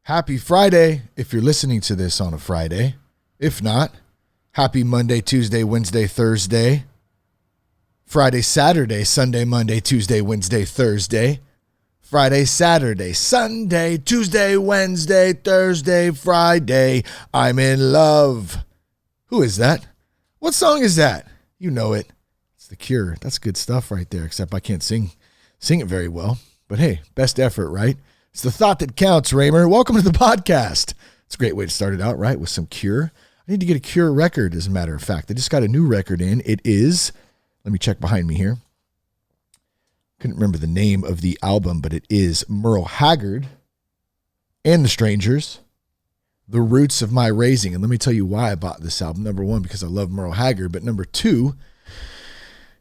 Happy Friday if you're listening to this on a Friday. If not, happy Monday, Tuesday, Wednesday, Thursday, Friday, Saturday, Sunday, Monday, Tuesday, Wednesday, Thursday, Friday, Saturday, Sunday, Tuesday, Wednesday, Thursday, Friday. I'm in love. Who is that? What song is that? You know it. It's The Cure. That's good stuff right there, except I can't sing it very well. But hey, best effort, right? It's the thought that counts, Raymer. Welcome to the podcast. It's a great way to start it out, right? With some Cure. I need to get a Cure record, as a matter of fact. I just got a new record in. It is, let me check behind me here. Couldn't remember the name of the album, but it is Merle Haggard and the Strangers, The Roots of My Raising. And let me tell you why I bought this album. Number one, because I love Merle Haggard. But number two,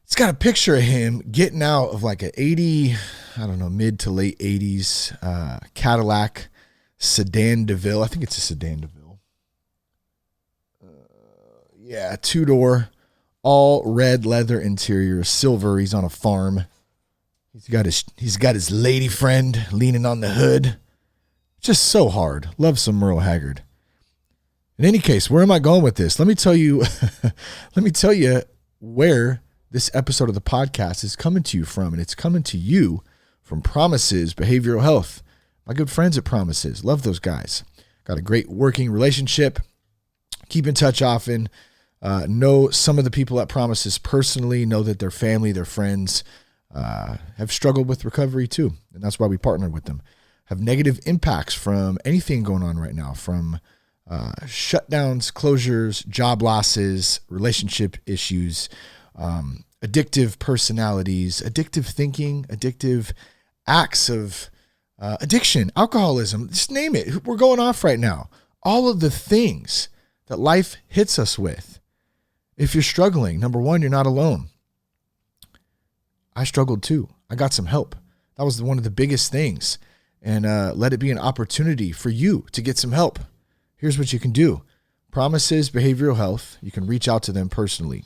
it's got a picture of him getting out of like mid to late 80s Cadillac Sedan DeVille. I think it's a Sedan DeVille. Two-door, all red leather interior, silver. He's on a farm. He's got his lady friend leaning on the hood. Just so hard. Love some Merle Haggard. In any case, where am I going with this? Let me tell you where this episode of the podcast is coming to you from, and it's coming to you from Promises Behavioral Health. My good friends at Promises. Love those guys. Got a great working relationship. Keep in touch often. Know some of the people at Promises personally. Know that their family, their friends have struggled with recovery too, and that's why we partner with them. Have negative impacts from anything going on right now, from shutdowns, closures, job losses, relationship issues, addictive personalities, addictive thinking, addictive acts of addiction, alcoholism, just name it. We're going off right now. All of the things that life hits us with. If you're struggling, number one, you're not alone. I struggled too. I got some help. That was one of the biggest things. And let it be an opportunity for you to get some help. Here's what you can do. Promises Behavioral Health. You can reach out to them personally.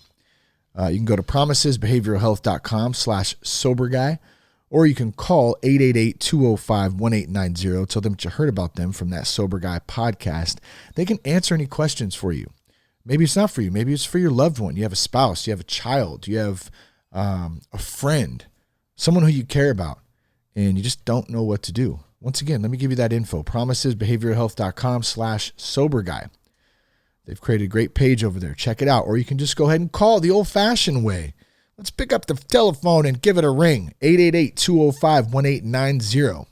You can go to promisesbehavioralhealth.com/soberguy, or you can call 888-205-1890. Tell them that you heard about them from that Sober Guy podcast. They can answer any questions for you. Maybe it's not for you. Maybe it's for your loved one. You have a spouse. You have a child. You have a friend, someone who you care about, and you just don't know what to do. Once again, let me give you that info. Promisesbehavioralhealth.com/soberguy. They've created a great page over there. Check it out. Or you can just go ahead and call the old-fashioned way. Let's pick up the telephone and give it a ring. 888-205-1890.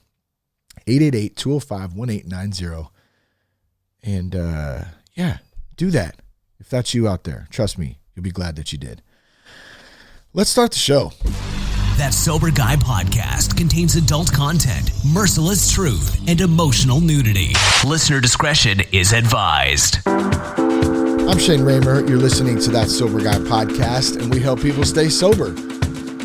888-205-1890. And, do that. If that's you out there, trust me, you'll be glad that you did. Let's start the show. That Sober Guy podcast contains adult content, merciless truth, and emotional nudity. Listener discretion is advised. I'm Shane Raymer. You're listening to That Sober Guy podcast, and we help people stay sober.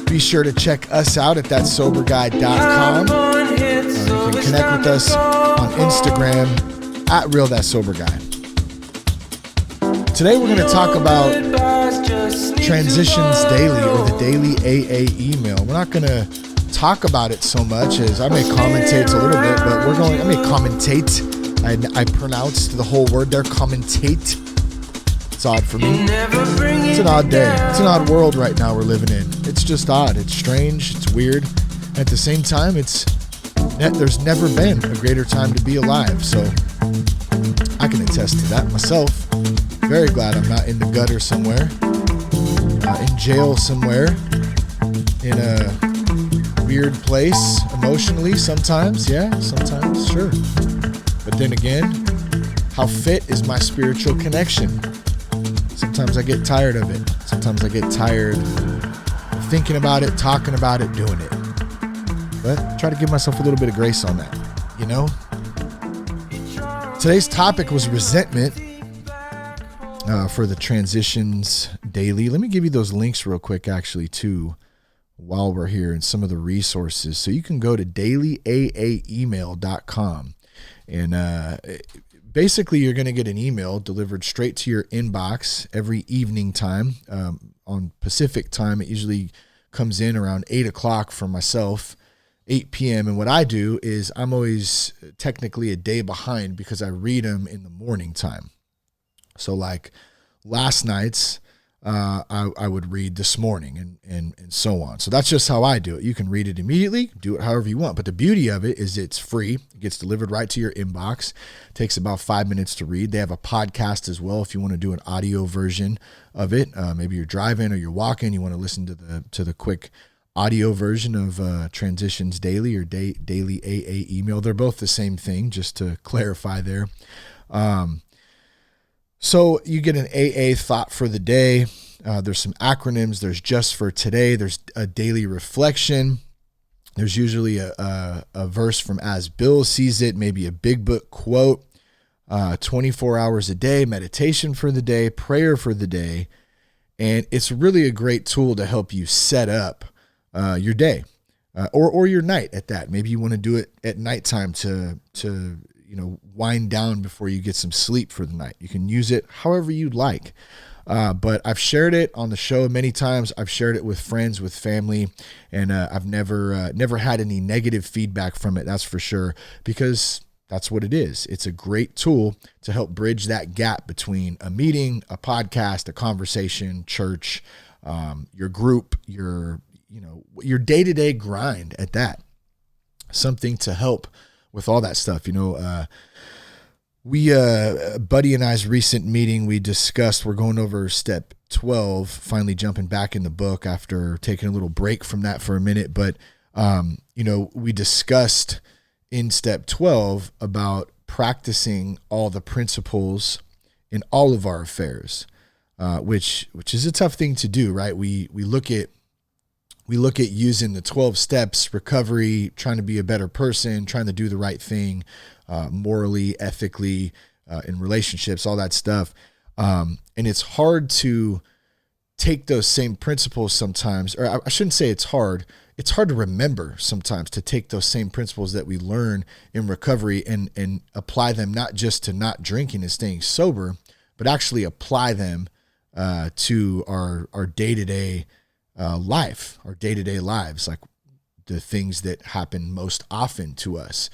Be sure to check us out at thatsoberguy.com. You can connect with us on Instagram at RealThatSoberGuy. Today we're going to talk about Transitions Daily, or the daily AA email. We're not going to talk about it so much, as I may commentate a little bit, but I may commentate. I pronounced the whole word there, commentate. It's odd for me. It's an odd day. It's an odd world right now we're living in. It's just odd. It's strange. It's weird. At the same time, there's never been a greater time to be alive. So I can attest to that myself. Very glad I'm not in the gutter somewhere, in jail somewhere, in a weird place emotionally sometimes. Yeah, sometimes, sure. But then again, how fit is my spiritual connection? Sometimes I get tired of it. Sometimes I get tired of thinking about it, talking about it, doing it. But I try to give myself a little bit of grace on that, you know? Today's topic was resentment for the Transitions Daily. Let me give you those links real quick, actually, too, while we're here, and some of the resources. So you can go to dailyaaemail.com, and basically you're going to get an email delivered straight to your inbox every evening time. On Pacific time, it usually comes in around 8 o'clock for myself. 8 p.m. And what I do is I'm always technically a day behind because I read them in the morning time. So like last night's, I would read this morning and so on. So that's just how I do it. You can read it immediately, do it however you want. But the beauty of it is it's free. It gets delivered right to your inbox. It takes about 5 minutes to read. They have a podcast as well if you want to do an audio version of it. Maybe you're driving or you're walking. You want to listen to the quick audio version of Transitions Daily or Daily AA Email. They're both the same thing, just to clarify there. So you get an AA thought for the day. There's some acronyms. There's just for today. There's a daily reflection. There's usually a verse from As Bill Sees It, maybe a big book quote, 24 hours a day, meditation for the day, prayer for the day. And it's really a great tool to help you set up your day or your night at that. Maybe you want to do it at nighttime to wind down before you get some sleep for the night. You can use it however you'd like. But I've shared it on the show many times. I've shared it with friends, with family, and I've never had any negative feedback from it. That's for sure, because that's what it is. It's a great tool to help bridge that gap between a meeting, a podcast, a conversation, church, your group, your day-to-day grind at that. Something to help with all that stuff. Buddy and I's recent meeting, we discussed, we're going over step 12, finally jumping back in the book after taking a little break from that for a minute. But, we discussed in step 12 about practicing all the principles in all of our affairs, which is a tough thing to do, right? We look at using the 12 steps, recovery, trying to be a better person, trying to do the right thing, morally, ethically, in relationships, all that stuff. And it's hard to take those same principles sometimes, or I shouldn't say it's hard. It's hard to remember sometimes to take those same principles that we learn in recovery and apply them not just to not drinking and staying sober, but actually apply them to our day-to-day life, our day-to-day lives, like the things that happen most often to us.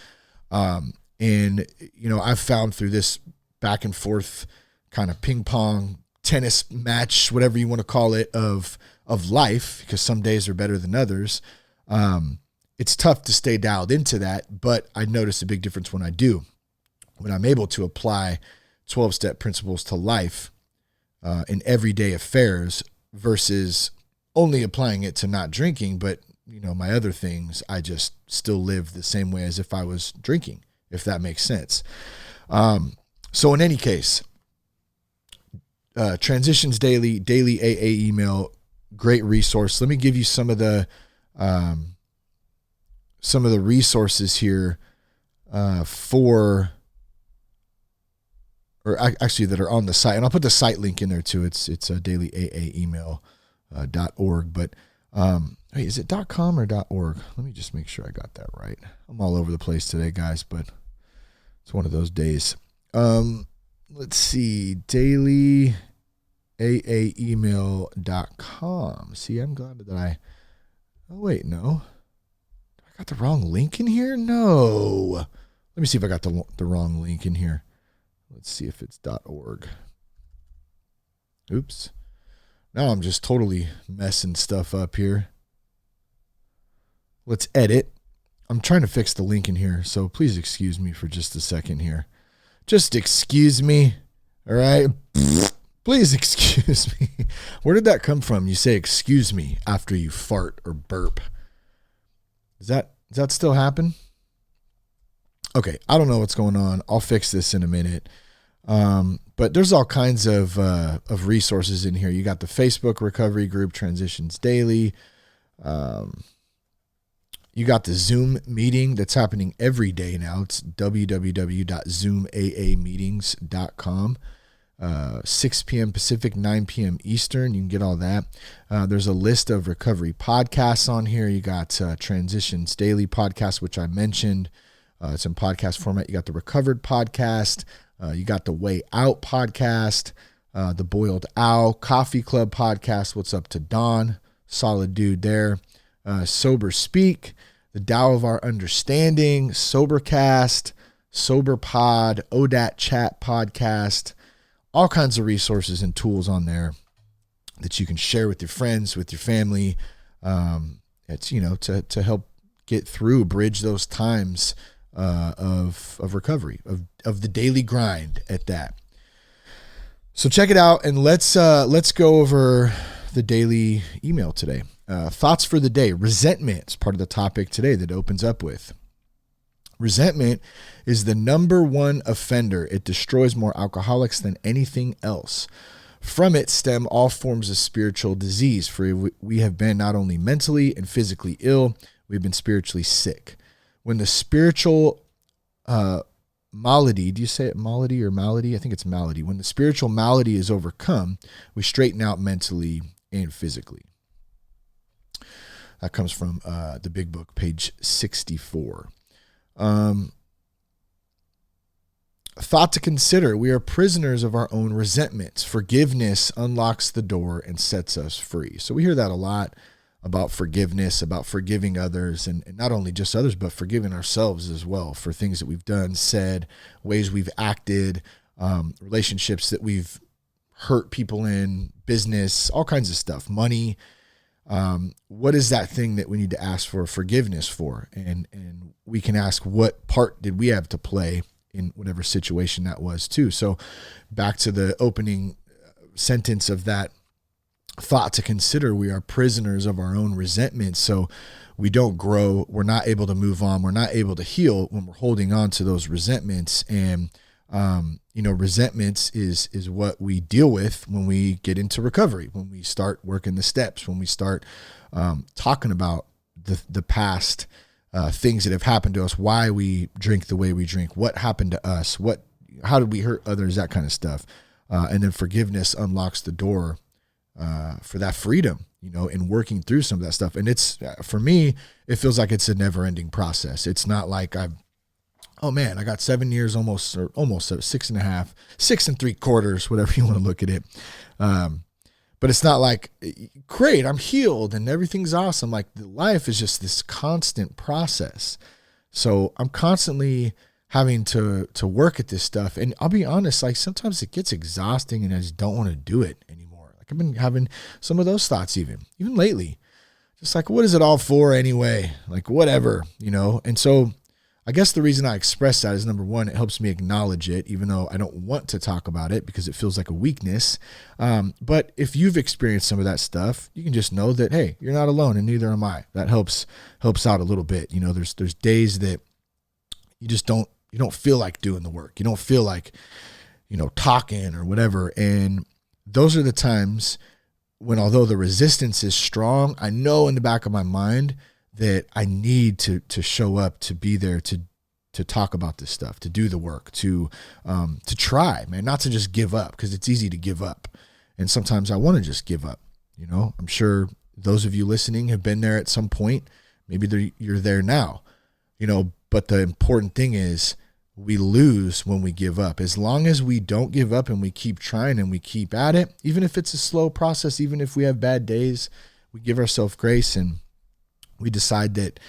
And I've found through this back and forth kind of ping pong tennis match, whatever you want to call it, of life, because some days are better than others. It's tough to stay dialed into that, but I notice a big difference when I do, when I'm able to apply 12-step principles to life, in everyday affairs versus only applying it to not drinking, but my other things, I just still live the same way as if I was drinking, if that makes sense. So in any case, Transitions Daily AA email, great resource. Let me give you some of the resources here that are on the site, and I'll put the site link in there too. It's a daily AA email. .org, but wait, is it .com or .org? Let me just make sure I got that right. I'm all over the place today, guys, but it's one of those days. Let's see, dailyaaemail.com. See, I'm glad that oh wait, no. I got the wrong link in here? No. Let me see if I got the wrong link in here. Let's see if it's .org. Oops. Now I'm just totally messing stuff up here. Let's edit. I'm trying to fix the link in here, so please excuse me for just a second here. Just excuse me, all right? Please excuse me. Where did that come from? You say excuse me after you fart or burp. Does that still happen? Okay, I don't know what's going on. I'll fix this in a minute. But there's all kinds of resources in here. You got the Facebook recovery group, Transitions Daily. You got the Zoom meeting that's happening every day now. It's www.zoomaameetings.com. 6 p.m. Pacific, 9 p.m. Eastern. You can get all that. There's a list of recovery podcasts on here. You got Transitions Daily podcast, which I mentioned. It's in podcast format. You got the Recovered podcast. You got the Way Out podcast, the Boiled Owl Coffee Club podcast. What's up to Don? Solid dude there. Sober Speak. the Tao of Our Understanding, Sobercast, SoberPod, ODAT Chat Podcast, all kinds of resources and tools on there that you can share with your friends, with your family. It's, to help get through, bridge those times of recovery, of the daily grind at that. So check it out, and let's go over the daily email today. Thoughts for the day. Resentment is part of the topic today that opens up with. Resentment is the number one offender. It destroys more alcoholics than anything else. From it stem all forms of spiritual disease, for we have been not only mentally and physically ill, we've been spiritually sick. When the spiritual malady, do you say it malady or malady? I think it's malady. When the spiritual malady is overcome, we straighten out mentally and physically. That comes from the Big Book, page 64. Thought to consider. We are prisoners of our own resentments. Forgiveness unlocks the door and sets us free. So we hear that a lot about forgiveness, about forgiving others, and not only just others, but forgiving ourselves as well for things that we've done, said, ways we've acted, relationships that we've hurt people in, business, all kinds of stuff, money. What is that thing that we need to ask for forgiveness for? And we can ask, what part did we have to play in whatever situation that was too? So back to the opening sentence of that thought to consider, we are prisoners of our own resentment. So we don't grow. We're not able to move on. We're not able to heal when we're holding on to those resentments. And, resentments is what we deal with when we get into recovery, when we start working the steps, when we start talking about the past things that have happened to us, why we drink the way we drink, what happened to us, how did we hurt others, that kind of stuff. And then forgiveness unlocks the door for that freedom, in working through some of that stuff. And it's, for me, it feels like it's a never ending process. It's not like I got 7 years, almost 6.5, 6 3/4, whatever you want to look at it. But it's not like, great, I'm healed and everything's awesome. Like, life is just this constant process. So I'm constantly having to work at this stuff. And I'll be honest, like, sometimes it gets exhausting and I just don't want to do it anymore. Like, I've been having some of those thoughts even lately. Just like, what is it all for anyway? Like, whatever, And so I guess the reason I express that is, number one, it helps me acknowledge it, even though I don't want to talk about it because it feels like a weakness. But if you've experienced some of that stuff, you can just know that, hey, you're not alone, and neither am I. That helps out a little bit. There's days that you just don't feel like doing the work. You don't feel like, talking or whatever. And those are the times when, although the resistance is strong, I know in the back of my mind that I need to show up, to be there, to talk about this stuff, to do the work, to try, man, not to just give up, because it's easy to give up. And sometimes I want to just give up. I'm sure those of you listening have been there at some point. Maybe you're there now, but the important thing is we lose when we give up. As long as we don't give up and we keep trying and we keep at it, even if it's a slow process, even if we have bad days, we give ourselves grace and we decide that,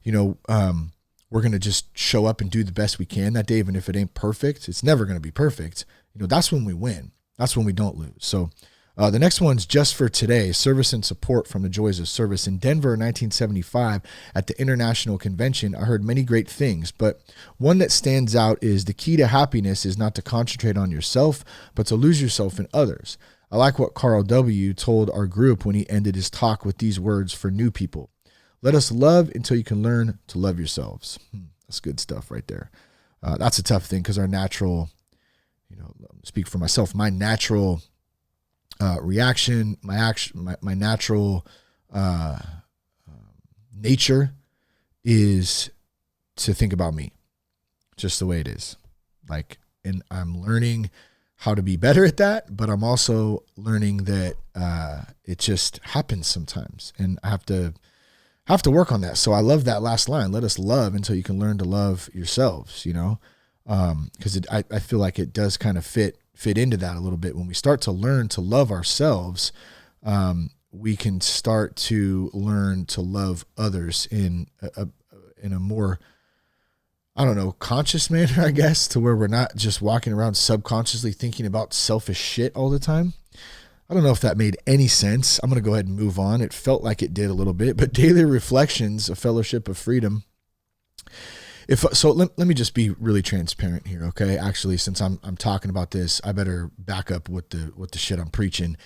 we're going to just show up and do the best we can that day, even if it ain't perfect. It's never going to be perfect. That's when we win. That's when we don't lose. So the next one's just for today, service and support from the joys of service. In Denver in 1975 at the International Convention, I heard many great things, but one that stands out is the key to happiness is not to concentrate on yourself, but to lose yourself in others. I like what Carl W. told our group when he ended his talk with these words for new people. Let us love until you can learn to love yourselves. That's good stuff right there. That's a tough thing because our natural, speak for myself, my natural reaction, my natural nature is to think about me, just the way it is. Like, and I'm learning how to be better at that, but I'm also learning that it just happens sometimes, and I have to work on that. So I love that last line. Let us love until you can learn to love yourselves, because I feel like it does kind of fit into that a little bit. When we start to learn to love ourselves, we can start to learn to love others in a more, I don't know, conscious manner, I guess, to where we're not just walking around subconsciously thinking about selfish shit all the time. I don't know if that made any sense. I'm going to go ahead and move on. It felt like it did a little bit, but Daily Reflections, a Fellowship of Freedom. Let me just be really transparent here, okay? Actually, since I'm talking about this, I better back up with the shit I'm preaching.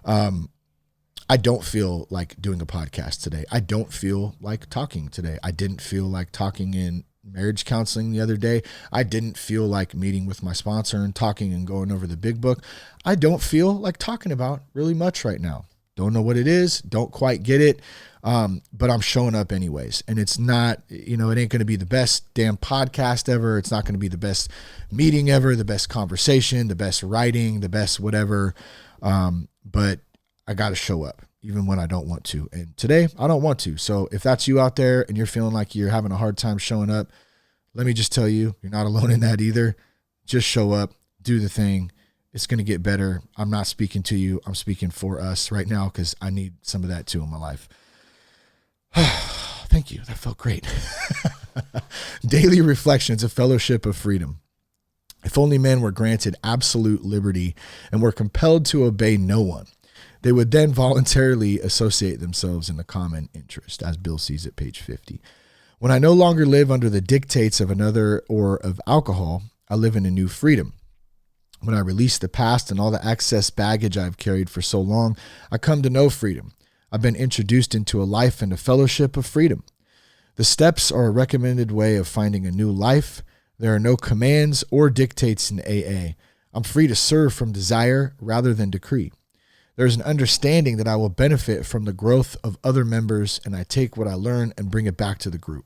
I don't feel like doing a podcast today. I don't feel like talking today. I didn't feel like talking in marriage counseling the other day. I didn't feel like meeting with my sponsor and talking and going over the big book. I don't feel like talking about really much right now. Don't know what it is. Don't quite get it. But I'm showing up anyways. And it's not, it ain't going to be the best damn podcast ever. It's not going to be the best meeting ever, the best conversation, the best writing, the best whatever. But I got to show up even when I don't want to. And today I don't want to. So if that's you out there and you're feeling like you're having a hard time showing up, let me just tell you, you're not alone in that either. Just show up, do the thing. It's going to get better. I'm not speaking to you. I'm speaking for us right now because I need some of that too in my life. Thank you. That felt great. Daily Reflections, a Fellowship of Freedom. If only men were granted absolute liberty and were compelled to obey no one, they would then voluntarily associate themselves in the common interest, as Bill sees at page 50. When I no longer live under the dictates of another or of alcohol, I live in a new freedom. When I release the past and all the excess baggage I've carried for so long, I come to know freedom. I've been introduced into a life and a fellowship of freedom. The steps are a recommended way of finding a new life. There are no commands or dictates in AA. I'm free to serve from desire rather than decree. There's an understanding that I will benefit from the growth of other members, and I take what I learn and bring it back to the group.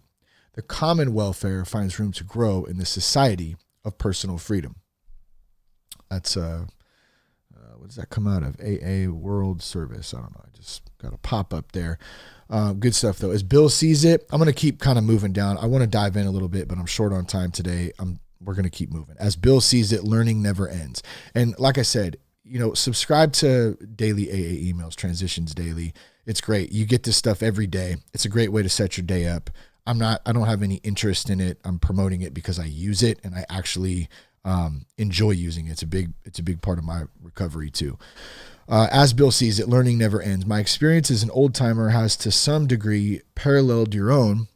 The common welfare finds room to grow in the society of personal freedom. That's, what does that come out of? AA World Service. I don't know. I just got a pop up there. Good stuff, though. As Bill sees it, I'm going to keep kind of moving down. I want to dive in a little bit, but I'm short on time today. We're going to keep moving. As Bill sees it, learning never ends. And like I said, subscribe to daily AA emails, Transitions Daily. It's great. You get this stuff every day. It's a great way to set your day up. I don't have any interest in it. I'm promoting it because I use it and I actually enjoy using it. It's a big part of my recovery too. As Bill sees it, learning never ends. My experience as an old timer has to some degree paralleled your own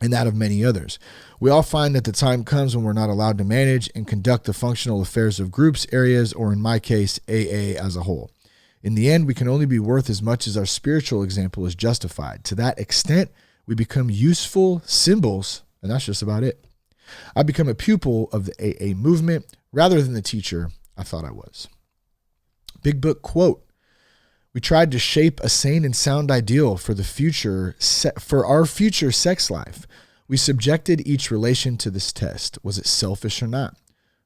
and that of many others. We all find that the time comes when we're not allowed to manage and conduct the functional affairs of groups, areas, or in my case, AA as a whole. In the end, we can only be worth as much as our spiritual example is justified. To that extent, we become useful symbols, and that's just about it. I become a pupil of the AA movement rather than the teacher I thought I was. Big Book quote: we tried to shape a sane and sound ideal for the future, for our future sex life. We subjected each relation to this test. Was it selfish or not?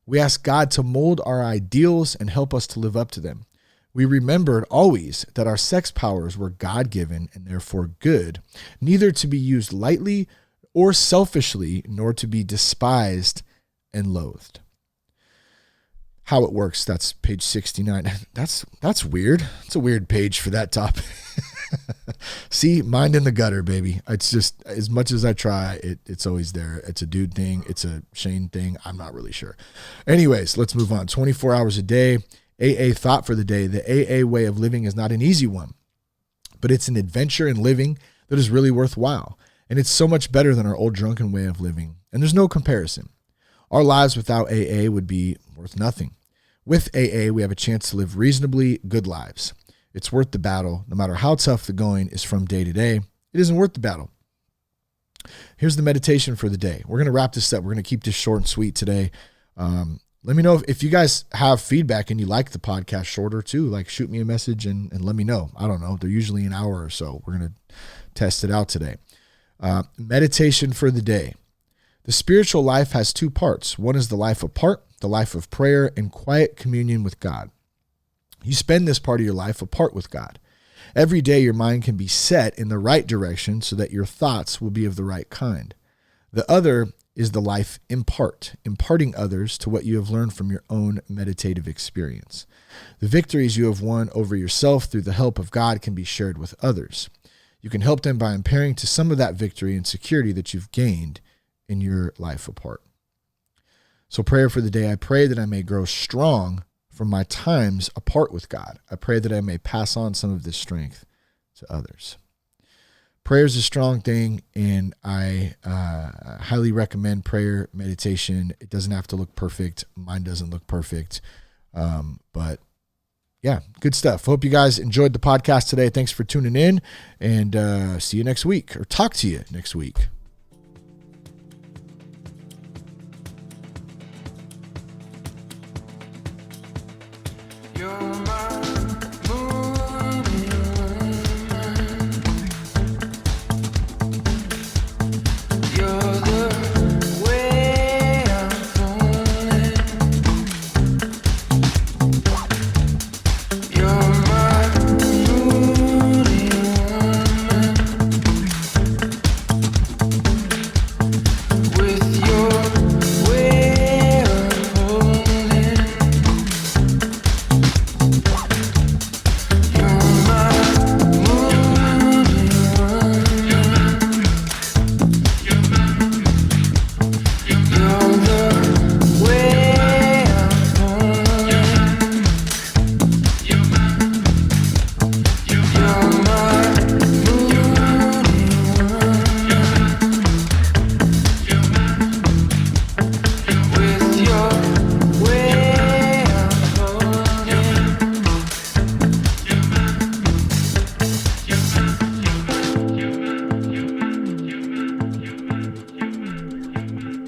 We asked God to mold our ideals and help us to live up to them. We remembered always that our sex powers were God-given and therefore good, neither to be used lightly or selfishly, nor to be despised and loathed. How it works, that's page 69. That's weird. It's a weird page for that topic. See, mind in the gutter, baby. It's just, as much as I try, it's always there. It's a dude thing. It's a Shane thing. I'm not really sure. Anyways, let's move on. 24 hours a day. AA thought for the day. The AA way of living is not an easy one, but it's an adventure in living that is really worthwhile. And it's so much better than our old drunken way of living. And there's no comparison. Our lives without AA would be worth nothing. With AA, we have a chance to live reasonably good lives. It's worth the battle. No matter how tough the going is from day to day, it isn't worth the battle. Here's the meditation for the day. We're going to wrap this up. We're going to keep this short and sweet today. Let me know if you guys have feedback and you like the podcast shorter too. Like, shoot me a message and let me know. I don't know. They're usually an hour or so. We're going to test it out today. Meditation for the day. The spiritual life has two parts. One is the life apart, the life of prayer and quiet communion with God. You spend this part of your life apart with God. Every day your mind can be set in the right direction so that your thoughts will be of the right kind. The other is the life imparting others to what you have learned from your own meditative experience. The victories you have won over yourself through the help of God can be shared with others. you can help them by impairing to some of that victory and security that you've gained in your life apart. So prayer for the day. I pray that I may grow strong from my times apart with God. I pray that I may pass on some of this strength to others. Prayer is a strong thing, and I highly recommend prayer meditation. It doesn't have to look perfect. Mine doesn't look perfect. But yeah, good stuff. Hope you guys enjoyed the podcast today. Thanks for tuning in, and see you next week, or talk to you next week.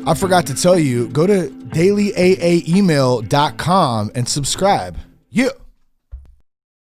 I forgot to tell you, go to dailyaaemail.com and subscribe. Yeah.